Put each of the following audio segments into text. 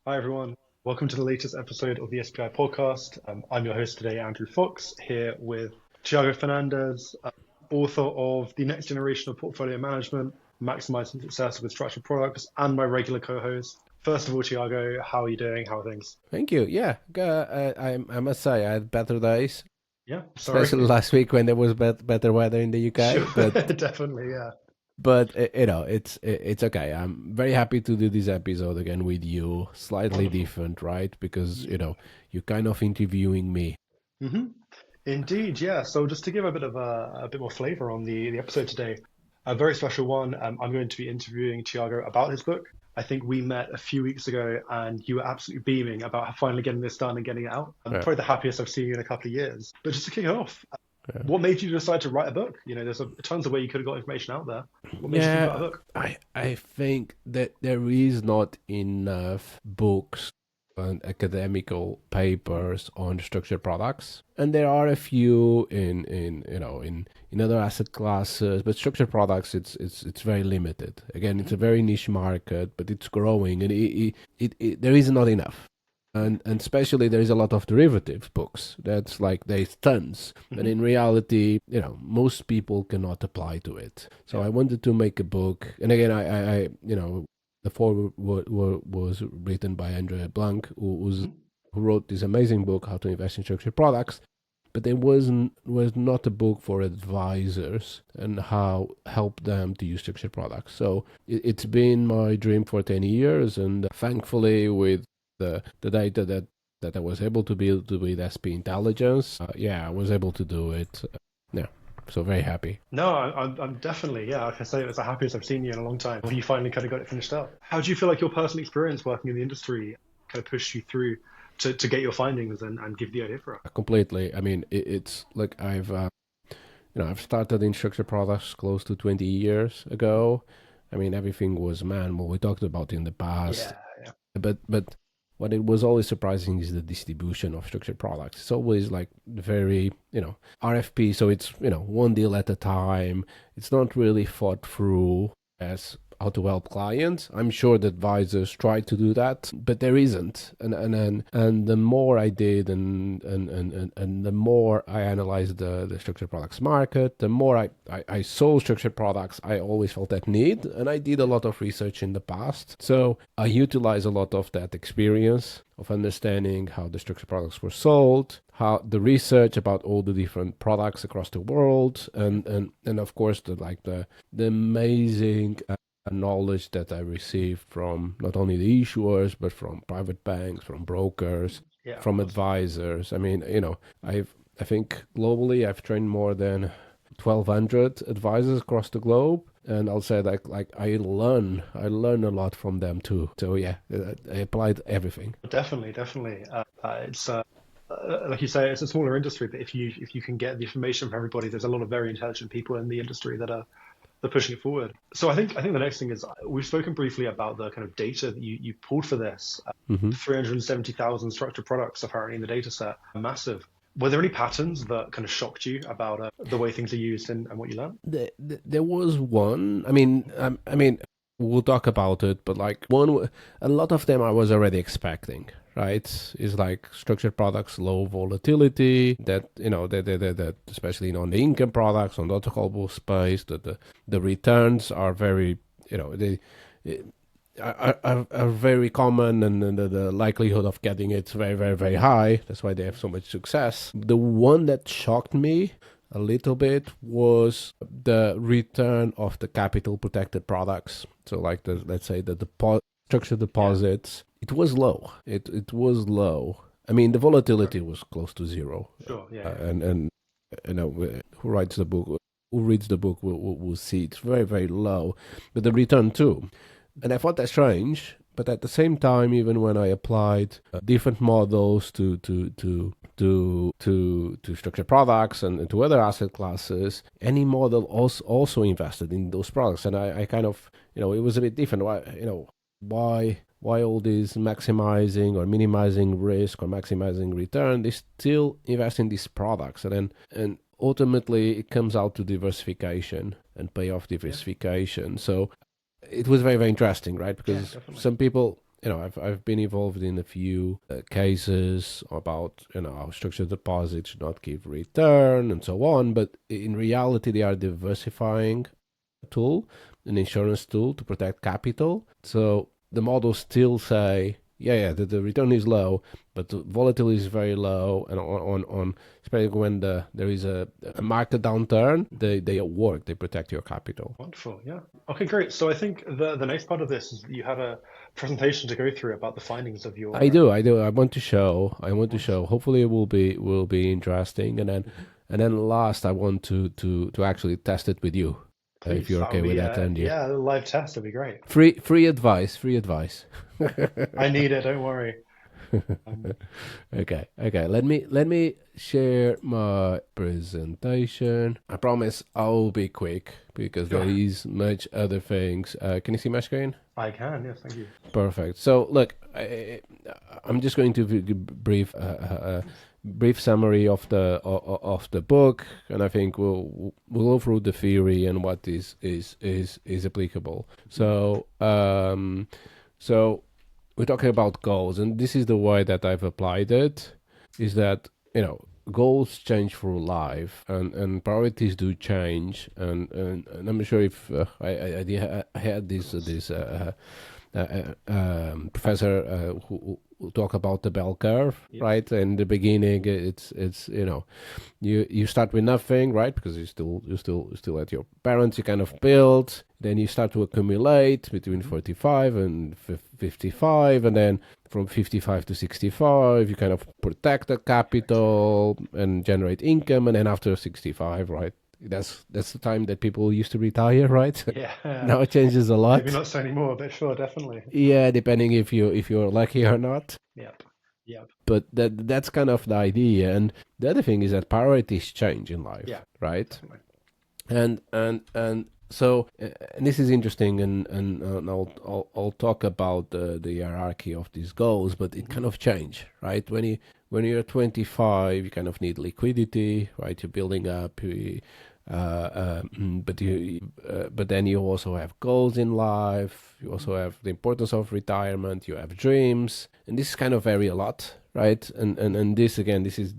Hi, everyone. Welcome to the latest episode of the SPI podcast. I'm your host today, Andrew Fox, here with Tiago Fernandes, author of The Next Generation of Portfolio Management, Maximizing Success with Structured Products, and my regular co-host. First of all, Tiago, how are you doing? How are things? Thank you. Yeah, I must say I had better days, Yeah, sorry. especially last week when there was better weather in the Sure, UK. But definitely, yeah. it's okay. I'm very happy to do this episode again with you. Slightly Wonderful. different, right? Because you're kind of interviewing me. hmm Indeed, yeah. So just to give a bit of a bit more flavor on the episode today, a very special one. I'm going to be interviewing Tiago about his book. I think we met a few weeks ago, and you were absolutely beaming about finally getting this done and getting it out. I'm Yeah, probably the happiest I've seen you in a couple of years. But just to kick it off, yeah. what made you decide to write a book? You know, there's tons of way you could have got information out there. What made you think about Yeah, a book? I think that there is not enough books and academical papers on structured products, and there are a few in other asset classes, but structured products it's very limited. Again, it's a very niche market, but it's growing, and there is not enough. And especially there is a lot of derivative books. That's like there's tons, but hmm in reality, most people cannot apply to it. So Yeah. I wanted to make a book, and again, the foreword was written by Andre Blanc, Mhm. who wrote this amazing book, How to Invest in Structured Products. But it was not a book for advisors and how help them to use structured products. So it's been my dream for 10 years, and thankfully with the data that I was able to build with SP Intelligence, I was able to do it. Yeah, so very happy. No, I'm definitely, yeah, like I say, it's the happiest I've seen you in a long time. When you finally kind of got it finished up. How do you feel like your personal experience working in the industry kind of pushed you through to get your findings and give the idea for it? Completely. I mean, it's like I've started in structured products close to 20 years ago. I mean, everything was manual. We talked about in the past, Yeah, yeah. but what it was always surprising is the distribution of structured products. It's always like very, RFP. So it's, one deal at a time. It's not really thought through as how to help clients. I'm sure the advisors try to do that, but there isn't. And the more I did and the more I analyzed the structured products market, the more I saw structured products, I always felt that need. And I did a lot of research in the past. So I utilize a lot of that experience of understanding how the structured products were sold, how the research about all the different products across the world, and of course the amazing knowledge that I received from not only the issuers but from private banks, from brokers, Yeah, of from course. advisors. I mean, I think globally I've trained more than 1,200 advisors across the globe, and I'll say that like I learn a lot from them too. So yeah, I applied everything. Definitely, definitely. It's like you say, it's a smaller industry, but if you can get the information from everybody, there's a lot of very intelligent people in the industry that are they're pushing it forward. So I think the next thing is we've spoken briefly about the kind of data that you pulled for this. Hmm. 370,000 structured products apparently in the data set, massive. Were there any patterns that kind of shocked you about the way things are used and what you learned? There was one. I mean, we'll talk about it, but like a lot of them I was already expecting. Right, is like structured products, low volatility. That especially on the income products, on the auto-callable space, that the returns are very, they are very common, and the likelihood of getting it's very, very, very high. That's why they have so much success. The one that shocked me a little bit was the return of the capital protected products. So like let's say the structured Yeah, deposits, it was low. It was low. I mean, the volatility was close to zero. sure. Yeah, yeah. And who writes the book, who reads the book will see it's very, very low. But the return too. And I thought that's strange. But at the same time, even when I applied different models to structured products and to other asset classes, any model also invested in those products. And I kind of, it was a bit different. Why why all this maximizing or minimizing risk or maximizing return? They still invest in these products, and ultimately it comes out to diversification and payoff diversification. So it was very, very interesting, right? Because some people, I've been involved in a few cases about, how structured deposits should not give return and so on. But in reality, they are diversifying tool, an insurance tool to protect capital. So the models still say, the return is low, but the volatility is very low, and on especially when there is a market downturn, they work, they protect your capital. Wonderful, yeah. Okay, great. So I think the next part of this is you have a presentation to go through about the findings of your. I do. I want to show. Hopefully, it will be interesting, and then last, I want to actually test it with you. Please, if you're okay with that, Andy. Yeah, the live test would be great. Free advice. I need it. Don't worry. Okay. Let me share my presentation. I promise I'll be quick because there is much other things. Can you see my screen? I can. Yes, thank you. Perfect. So look, I'm just going to brief summary of the book, and I think we'll go through the theory and what is applicable. So we're talking about goals, and this is the way that I've applied it. Is that goals change through life, and priorities do change, and I'm not sure if I had this professor who talk about the bell curve, right? In the beginning, it's you start with nothing, right? Because you're still at your parents. You kind of build, then you start to accumulate between 45 and 55, and then from 55 to 65, you kind of protect the capital and generate income, and then after 65, right? That's the time that people used to retire, right? Yeah. Now it changes a lot. Maybe not so anymore, but sure, definitely. Yeah, depending if you're lucky or not. Yep. But that's kind of the idea. And the other thing is that priorities change in life, right? Definitely. And so and this is interesting, and I'll talk about the hierarchy of these goals, but it kind of change, right? When you're 25, you kind of need liquidity, right? You're building up. But then you also have goals in life. You also have the importance of retirement. You have dreams, and this kind of vary a lot, right? And this again, this is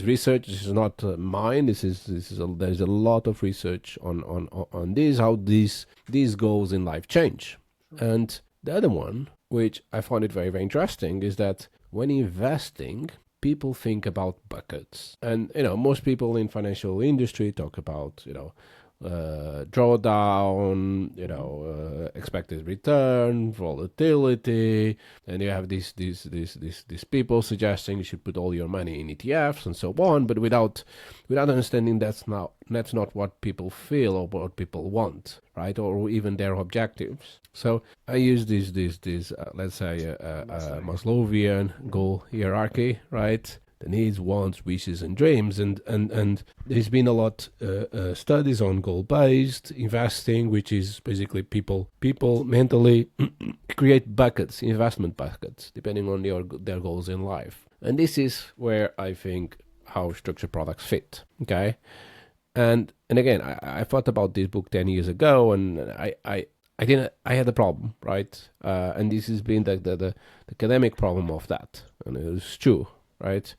research. This is not mine. There's a lot of research on this, how these goals in life change. And the other one, which I found it very, very interesting, is that when investing, people think about buckets, and most people in financial industry talk about drawdown, expected return, volatility, and you have these people suggesting you should put all your money in ETFs and so on, but without understanding that's not what people feel or what people want, right? Or even their objectives. So I use this let's say Maslowian goal hierarchy, right? The needs, wants, wishes, and dreams, and there's been a lot studies on goal-based investing, which is basically people mentally create buckets, investment buckets, depending on their goals in life, and this is where I think how structured products fit. Okay, and again, I thought about this book 10 years ago, and I had a problem, right? And this has been the academic problem of that, and it was true. Right,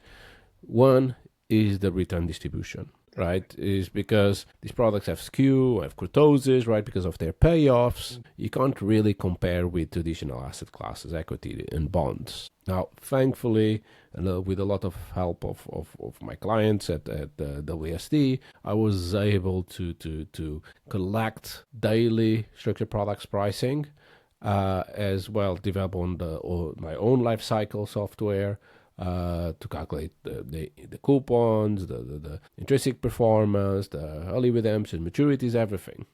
one is the return distribution. Right, is because these products have skew, have kurtosis, right? Because of their payoffs, you can't really compare with traditional asset classes, equity and bonds. Now, thankfully, and with a lot of help of my clients at the WSD, I was able to collect daily structured products pricing, as well develop on my own life cycle software. To calculate the coupons, the intrinsic performance, the early redemption, maturities, everything.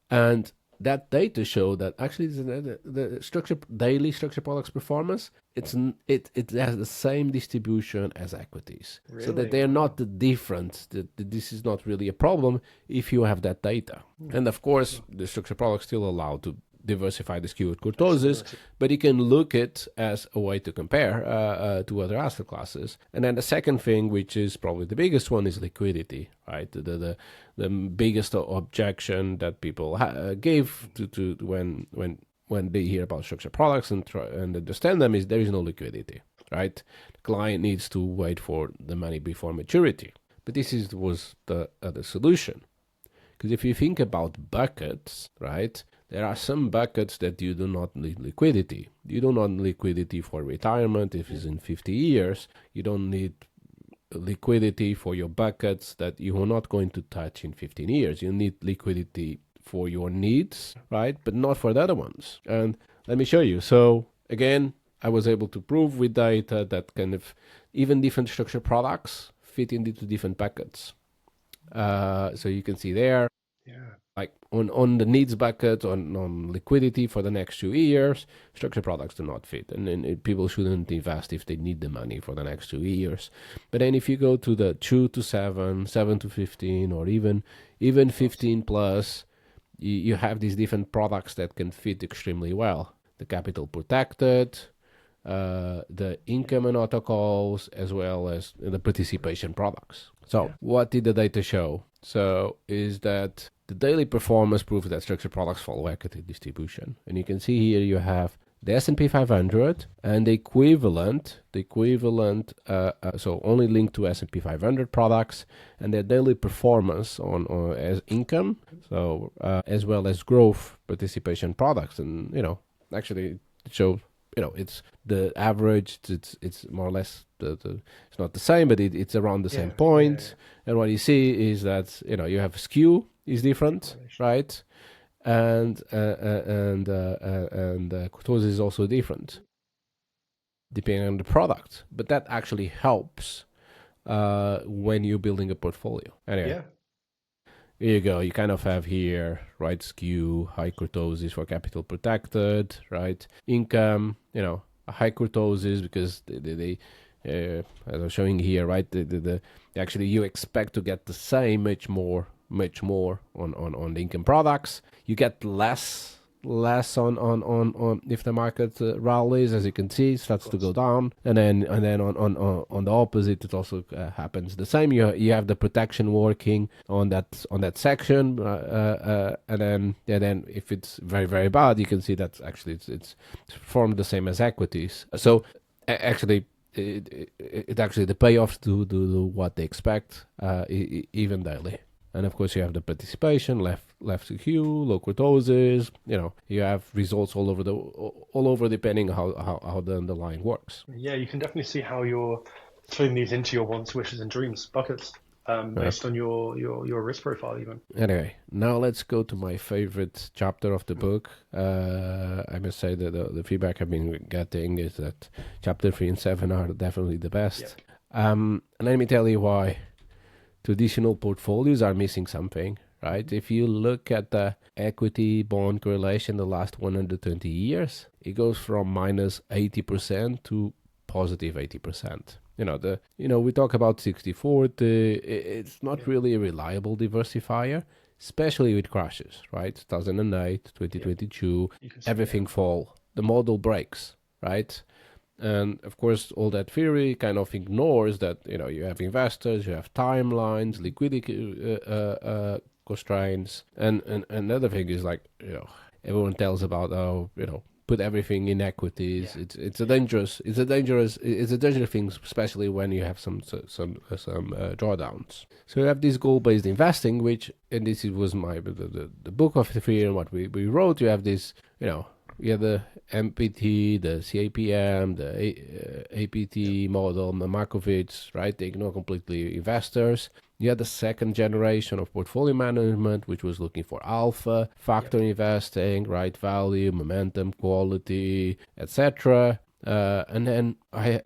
And that data show that actually the daily structured products performance, it has the same distribution as equities. Really? So that they are not different. This is not really a problem if you have that data. And of course, the structured products still allow to diversify the skew with kurtosis, but you can look it as a way to compare to other asset classes. And then the second thing, which is probably the biggest one, is liquidity, right? The biggest objection that people gave to when they hear about structured products and try and understand them is there is no liquidity, right? The client needs to wait for the money before maturity. But this was the solution. Because if you think about buckets, right, there are some buckets that you do not need liquidity. You do not need liquidity for retirement if it's in 50 years. You don't need liquidity for your buckets that you are not going to touch in 15 years. You need liquidity for your needs, right, but not for the other ones. And let me show you. So again, I was able to prove with data that kind of even different structured products fit into different buckets. So you can see there, like on the needs bucket, on liquidity for the next 2 years, structured products do not fit. And then people shouldn't invest if they need the money for the next 2 years. But then if you go to the 2 to 7, 7 to 15, or even 15 plus, you have these different products that can fit extremely well. The capital protected, the income and auto calls, as well as the participation products. So what did the data show? So is that the daily performance proves that structured products follow equity distribution. And you can see here you have the S&P 500 and the equivalent, so only linked to S&P 500 products, and their daily performance on as income, so as well as growth participation products. And actually it shows, it's the average. It's more or less it's not the same, but it's around the same point. And what you see is that you have skew is different, right? And kurtosis is also different depending on the product, but that actually helps when you're building a portfolio. Anyway, here you go. You kind of have here, right, skew, high kurtosis for capital protected, right? Income, high kurtosis because they as I'm showing here, right? Actually you expect to get the same, much more on the income products. You get less on if the market rallies, as you can see, starts to go down, and then on the opposite, it also happens the same. You have the protection working on that section, and then if it's very, very bad, you can see that actually it's formed the same as equities. So actually. It actually the payoffs do what they expect, even daily. And of course, you have the participation, left skew, low kurtosis. You have results all over depending how the underlying works. Yeah, you can definitely see how you're filling these into your wants, wishes, and dreams buckets, based on your risk profile, even. Anyway, now let's go to my favorite chapter of the book. I must say that the feedback I've been getting is that chapter 3 and 7 are definitely the best. And let me tell you why. Traditional portfolios are missing something, right? If you look at the equity bond correlation the last 120 years, it goes from minus 80% to positive 80%. We talk about 60-40. It's not really a reliable diversifier, especially with crashes, right? 2008, 2022, everything fall. The model breaks, right? And of course, all that theory kind of ignores that, you have investors, you have timelines, liquidity constraints. And another thing is like, everyone tells about, put everything in equities. It's a dangerous thing, especially when you have some drawdowns. So you have this goal-based investing, which, and this was the book of the three and what we wrote. You have this, you have the MPT, the CAPM, the APT model, the Markowitz, right? They ignore completely investors. You had the second generation of portfolio management, which was looking for alpha, factor investing, right value, momentum, quality, etc. And then I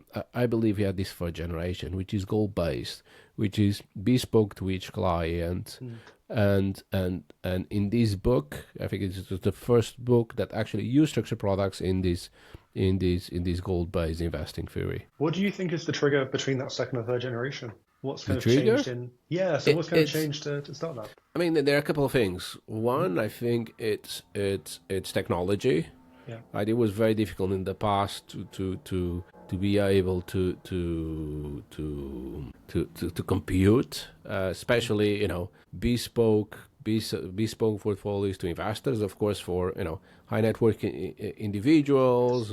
believe you had this third generation, which is goal-based, which is bespoke to each client. And in this book, I think it's the first book that actually used structured products in this goal-based investing theory. What do you think is the trigger between that second and third generation? what's The kind of trigger? changed in, yeah, so It, what's kind of it's changed to start that? I mean, there are a couple of things. Mhm. One, I think it's technology. Yeah, Right? It was very difficult in the past to be able to compute, especially bespoke portfolios to investors. Of course, for high net worth individuals,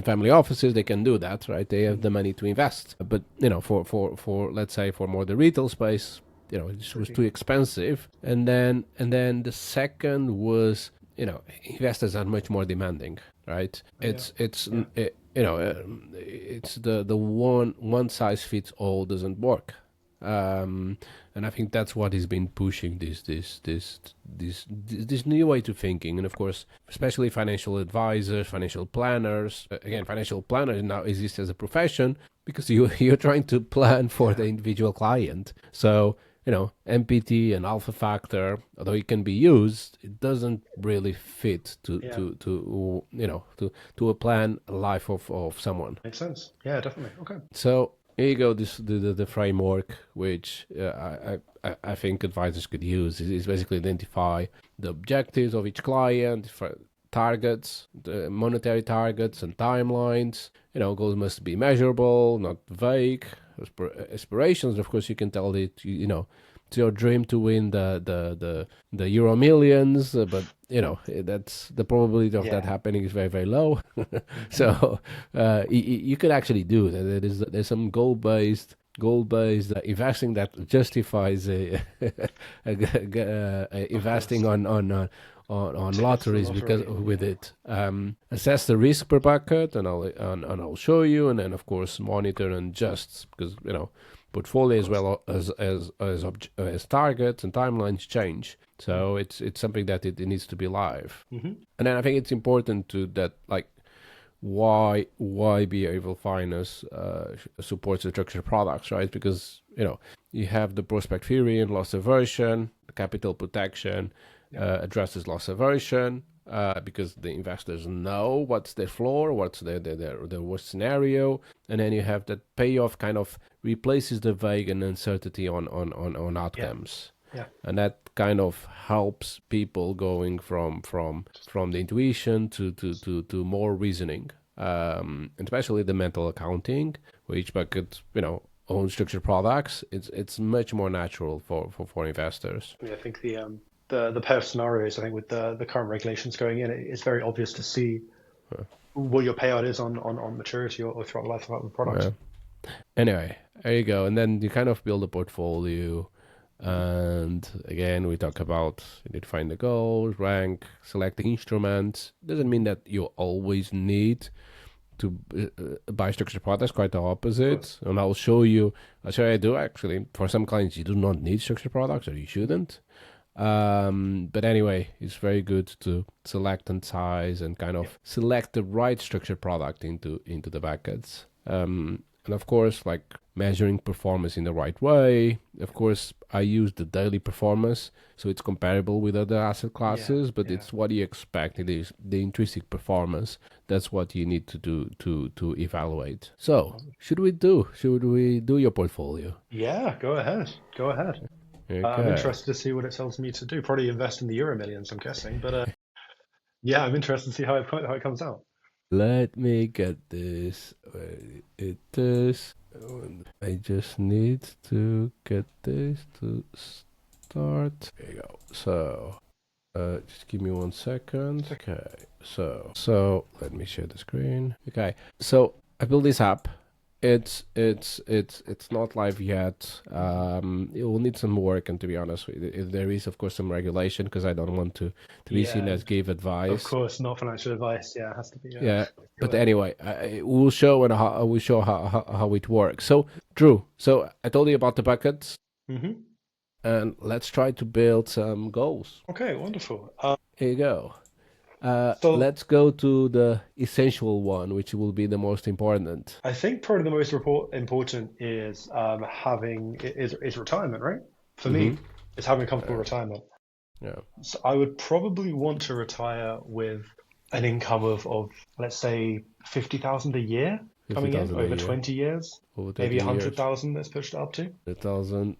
family offices, they can do that, right? They have mm, the money to invest. But for let's say for more the retail space, it was tricky. too expensive. And then the second was investors are much more demanding, right? Yeah, It's yeah, it's the one size fits all doesn't work. um, and I think that's what has been pushing this new way to thinking. And of course, especially financial advisors, financial planners. Again, financial planners now exist as a profession because you're trying to plan for yeah, the individual client. So MPT and alpha factor, although it can be used, it doesn't really fit yeah. to a plan, a life of someone. Makes sense. Yeah, definitely. Okay. So here you go. This the framework which I think advisors could use is basically identify the objectives of each client, targets, the monetary targets and timelines. Goals must be measurable, not vague. Aspirations, of course, you can tell it. It's your dream to win the Euro Millions, but that's the probability of that Yeah. happening is very very low. Hmm. So you could actually do that. There's some goal-based investing that justifies Of course. investing on Tickets to the lotteries because lottery. with Yeah. it. Assess the risk per bucket, and I'll show you, and then of course monitor and adjust because portfolio Of as course. well as targets and timelines change. Mm. So it's something that it needs to be live. Mm-hmm. And then I think it's important to that, like, why behavioral finance supports the structured products, right? Because you have the prospect theory and loss aversion, capital protection Yeah. addresses loss aversion. Because the investors know what's their floor, what's their worst scenario, and then you have that payoff kind of replaces the vague and uncertainty on Yeah. outcomes, Yeah. and that kind of helps people going from the intuition to more reasoning, and especially the mental accounting, where each bucket own structured products. It's much more natural for investors. I mean, I think the payoff scenarios, I think with the current regulations going in, it's very obvious to see what your payout is on maturity or throughout the life of the product. Yeah. Anyway, there you go. And then you kind of build a portfolio. And again, we talk about you need to find the goals, rank, select the instruments. Doesn't mean that you always need to buy structured products. Quite the Of course. opposite. And I'll show you. I'll show you I do actually. For some clients, you do not need structured products, or you shouldn't. But anyway, it's very good to select and size and kind Yeah. of select the right structured product into the buckets. And of course, like measuring performance in the right way. Of course, I use the daily performance, so it's comparable with other asset Yeah. classes, but Yeah. it's what you expect. It is the intrinsic performance. That's what you need to do to evaluate. So, Awesome. should we do your portfolio? Yeah. Go ahead. Go ahead. I'm Okay. interested to see what it tells me to do. Probably invest in the Euro Millions, I'm guessing. But yeah, I'm interested to see how it comes out. Let me get this. Where it is. I just need to get this to start. There you go. So, just give me 1 second. Okay. So let me share the screen. Okay. So I built this app. It's not live yet. It will need some work, and to be honest, there is of course some regulation because I don't want to be seen Yeah. as give Of advice. course, not financial advice. Yeah, it has to be. Yeah, Go but ahead. anyway, we'll show and how we show how it works. So, Drew, so I told you about the buckets, Hmm. and let's try to build some goals. Okay, wonderful. Here you go. So Let's go to the essential one, which will be the most important. I think probably the most important is having is retirement, right? For Mm-hmm. me, it's having a comfortable Uh, retirement. yeah. So I would probably want to retire with an income of let's say 50,000 a year. coming in 50,000 a over year. 20 years? Over Maybe 20 years. 100,000 let's push it up to. 100,000.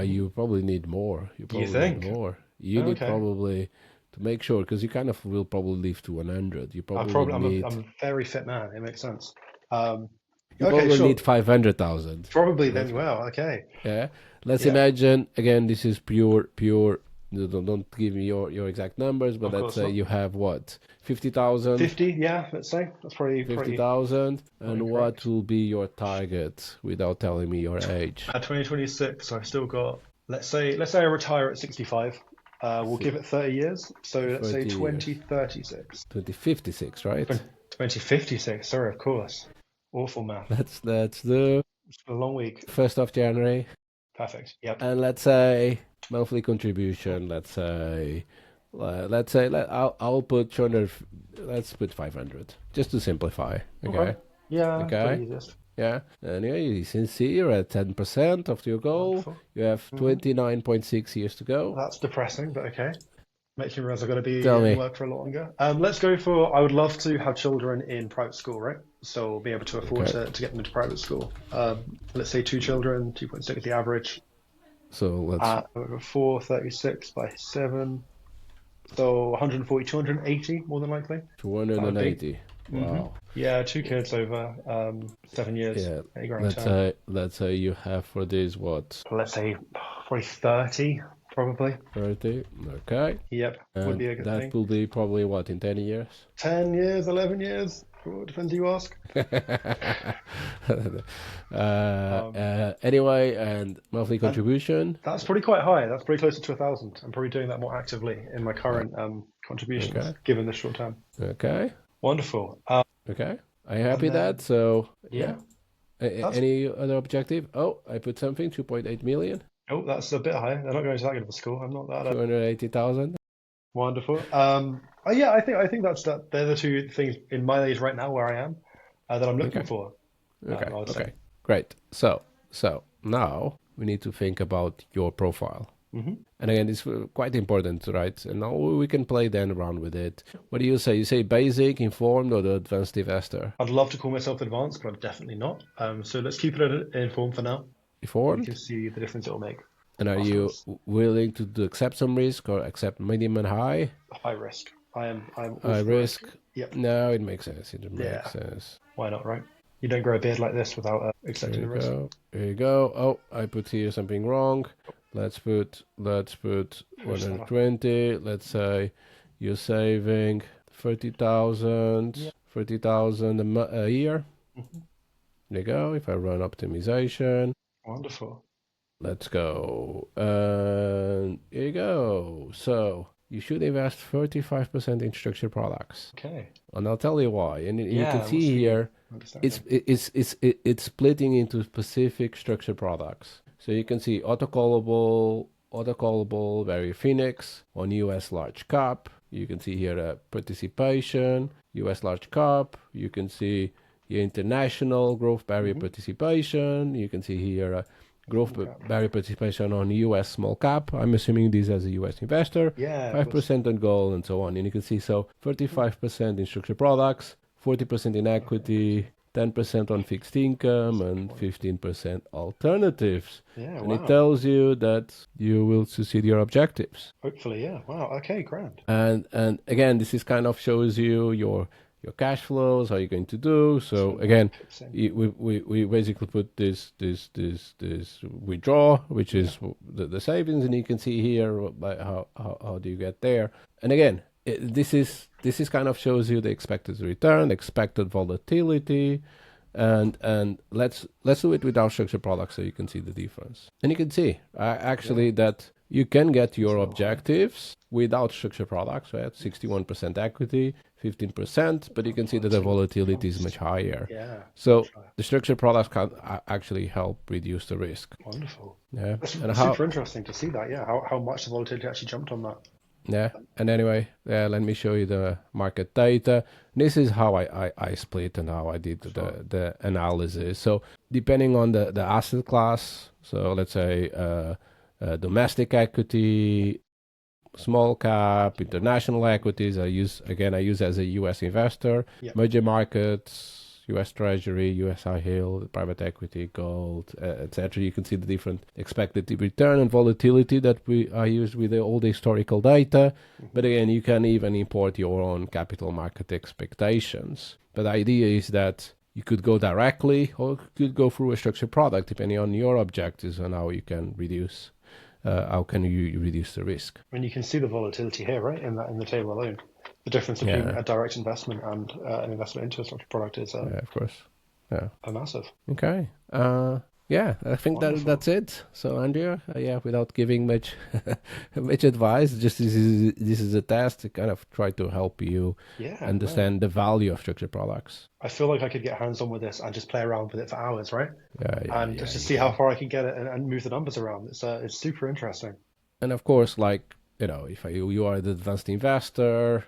You probably need more. You You probably need think? more. You need Okay. probably to make sure, because you kind of will probably live to 100. You I probably probably need I'm a very fit man. It makes sense. Um, you okay, probably sure. need 500,000. Probably Let's then. Well, okay. Yeah. Let's Yeah, imagine again. This is pure. Don't give me your exact numbers, but of let's course say not. you have what 50,000. 50, yeah, let's say. That's pretty 50,000, not and what incorrect. will be your target without telling me your age? 2026, so I've still got, let's say I retire at 65. We'll Si- give it 30 years. So let's say 30 years. 2036. 2056, right? 2056, sorry, of course. Awful math. Let's do It's been a long week. 1st of January, Perfect. Yep. and let's say monthly contribution. I'll put 200. Let's put 500, just to simplify. Okay. Okay. Yeah, Okay. pretty easiest. Yeah. Anyway, you can see you're at 10% of your goal. Wonderful. You have 29.6 years to go. That's depressing, but okay. Makes me realize I've got to be Tell in me. work for a lot longer. Let's go for, I would love to have children in private school, right? So be able to afford Okay. to get them into private school. Let's say 2 children, 2.6 the average. So let's 436 by 7. So 140, 280 more than likely. That would be. 280. hmm Wow. Yeah, 2 kids over 7 years, Yeah. 80 grand term. Let's say you have for this what Let's say probably 30, probably. 30. Okay. Yep, would be And a good that thing. will be probably what in 10 years. 10 years, 11 years. Depends who you ask. Anyway, and monthly And contribution. that's probably quite high. That's pretty closer to 1,000. I'm probably doing that more actively in my Uh, current contributions, Okay. given the short term. Okay. Wonderful. Okay. Are you And happy that? then, So yeah. yeah, that's, Any other objective? Oh, I put something. 2.8 million. oh, that's a bit high. They're not going to that good of a school. I'm not that 280,000. wonderful. Yeah, I think that they're the two things in my age right now where I am that I'm looking Okay. for. Okay. I would say. Okay. Great. So now we need to think about your profile. hmm And again, it's quite important, right? And now we can play then around with it. What do you say? You say basic, informed, or the advanced investor? I'd love to call myself advanced, but I'm definitely not. So let's keep it informed for now. We can Informed? see the difference it'll make And are you afterwards. willing to accept some risk or accept medium and high? High risk. I'm all High for the risk. risk? Yep. No, it makes sense. It makes Yeah. sense. Why not, right? You don't grow a beard like this without Here accepting you the risk. go. Here you go. Oh, I put here something wrong. Let's put Push that up. 120. Let's say you're saving 30,000, Yeah. 30,000 a year. hmm There you go. If I run optimization, Wonderful. let's go. And here you go. So you should invest 35% in structured products. Okay. And I'll tell you why. And you can Yeah. see What's the here, understanding? it's splitting into specific structured products. So you can see auto-callable, very Phoenix on US large cap. You can see here participation, US large cap. You can see here international growth barrier hmm participation. You can see here growth Small cap. barrier participation on US small cap. I'm assuming this as a US investor. Yeah, of course. 5% on gold and so on. And you can see so 35% in structured products, 40% in Okay. equity, 10% on fixed income, and Point. 15% alternatives. Yeah. And it Wow. tells you that you will succeed your objectives. Hopefully, yeah. Wow. Okay. Grand. And again, this is kind of shows you your cash flows, how you're going to do. So So again, fits in. we basically put this withdraw, which Yeah. is the savings, and you can see here by how do you get there. And again, this is kind of shows you the expected return, expected volatility, and let's do it without structured products so you can see the difference. And you can see actually Yeah. that you can get your So high. objectives without structured products, right? 61% equity, 15%, but you can see that the volatility is much higher. Yeah. So Much higher. the structured products can actually help reduce the risk. Wonderful. Yeah, That's and how? super interesting to see that. Yeah. How much the volatility actually jumped on that. Yeah, and anyway, let me show you the market data. This is how I split and how I did Sure. the analysis. So depending on the asset class, so let's say domestic equity, small cap, international equities. I use as a US investor. Yeah. Emerging markets, US Treasury, US High Yield, private equity, gold, etc. You can see the different expected return and volatility that I used with all the historical data. But again, you can even import your own capital market expectations. But the idea is that you could go directly or could go through a structured product depending on your objectives and how you can reduce the risk. And you can see the volatility here, right, in the table alone. The difference between a direct investment and an investment into a structured product is of course. Yeah. A massive. Okay. I think that's it. So Andrea, without giving much advice, just this is a test to kind of try to help you understand the value of structured products. I feel like I could get hands on with this and just play around with it for hours, right? Just to see how far I can get it and move the numbers around. It's super interesting. And of course, if you are the advanced investor,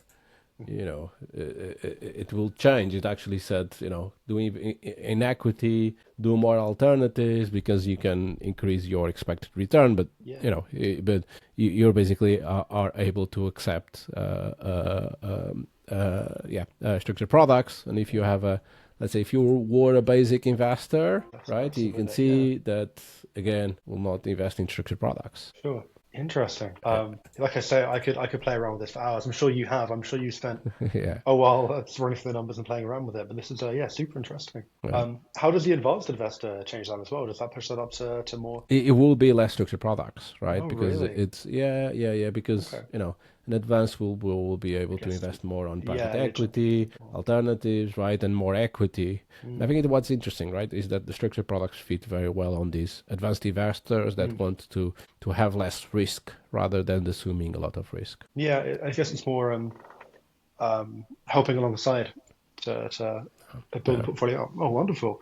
it will change. It actually said, doing in equity, do more alternatives because you can increase your expected return. But you're basically are able to accept structured products. And if you have let's say if you were a basic investor, right, you can see that again will not invest in structured products. Sure. Interesting. Like I say, I could play around with this for hours. I'm sure you have. I'm sure you spent a while running through the numbers and playing around with it. But this is super interesting. Yeah. How does the advanced investor change that as well? Does that push that up to more? It will be less structured products, right? Oh, because really? It's because an advanced will be able to invest more on private equity, alternatives, right, and more equity. I think what's interesting, right, is that the structured products fit very well on these advanced investors that want to have less risk rather than assuming a lot of risk. Yeah, I guess it's more helping alongside to build a portfolio up. Oh, wonderful.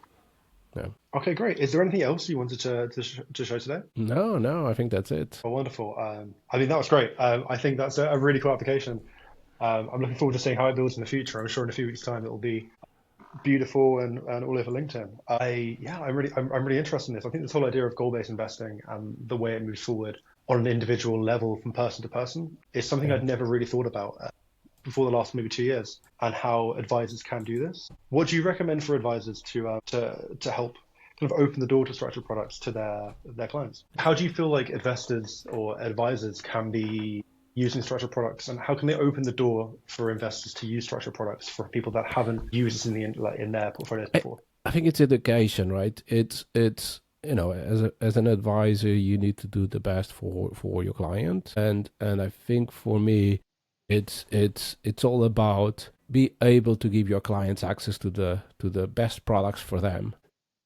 Yeah. Okay, great. Is there anything else you wanted to show today? No, I think that's it. Oh, wonderful. I mean, that was great. I think that's a really cool application. I'm looking forward to seeing how it builds in the future. I'm sure in a few weeks' time it will be beautiful and all over LinkedIn. I'm really interested in this. I think this whole idea of goal-based investing and the way it moves forward on an individual level from person to person is something I'd never really thought about before the last maybe 2 years, and how advisors can do this. What do you recommend for advisors to help kind of open the door to structured products to their clients? How do you feel like investors or advisors can be using structured products, and how can they open the door for investors to use structured products for people that haven't used this in their portfolios before? I think it's education, right? It's as an advisor, you need to do the best for your client, and I think for me, it's all about be able to give your clients access to the best products for them.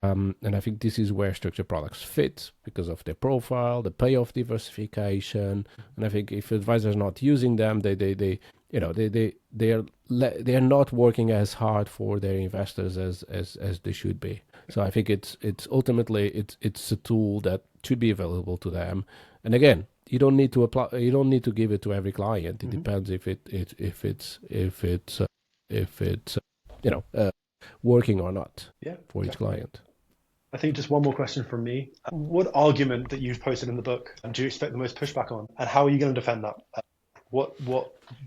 And I think this is where structured products fit because of their profile, the payoff diversification. And I think if advisors are not using them, they are not working as hard for their investors as they should be. So I think it's ultimately it's a tool that should be available to them. And again, you don't need to apply. You don't need to give it to every client. It depends if it's working or not for each client. I think just one more question from me. What argument that you've posted in the book do you expect the most pushback on, and how are you going to defend that? What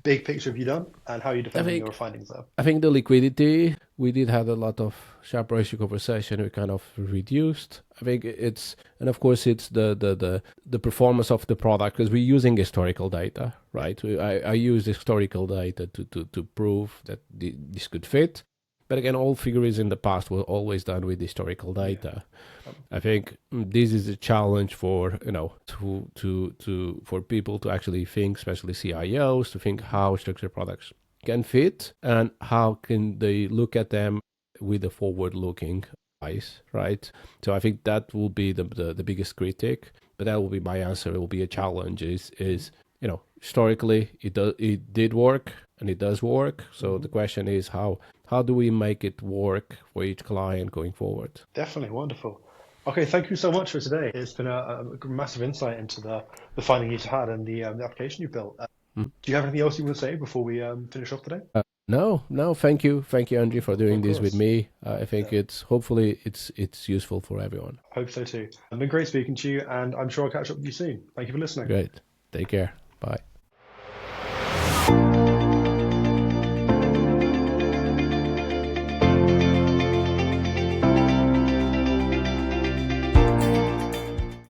big picture have you done, and how are you defending your findings there? I think the liquidity, we did have a lot of sharp ratio conversation. We kind of reduced. I think and of course it's the performance of the product, because we're using historical data, right? I use historical data to prove that this could fit. But again, all figures in the past were always done with historical data. Yeah. I think this is a challenge for for people to actually think, especially CIOs, to think how structured products can fit and how can they look at them with a forward-looking eyes, right? So I think that will be the biggest critic. But that will be my answer. It will be a challenge. Is historically it did work and it does work. So the question is how do we make it work for each client going forward? Definitely. Wonderful. Okay, thank you so much for today. It's been a massive insight into the finding you've had and the application you built. Do you have anything else you want to say before we finish off today? No. Thank you, Andrew, for doing this with me. I think hopefully it's useful for everyone. I hope so too. It's been great speaking to you, and I'm sure I'll catch up with you soon. Thank you for listening. Great. Take care. Bye.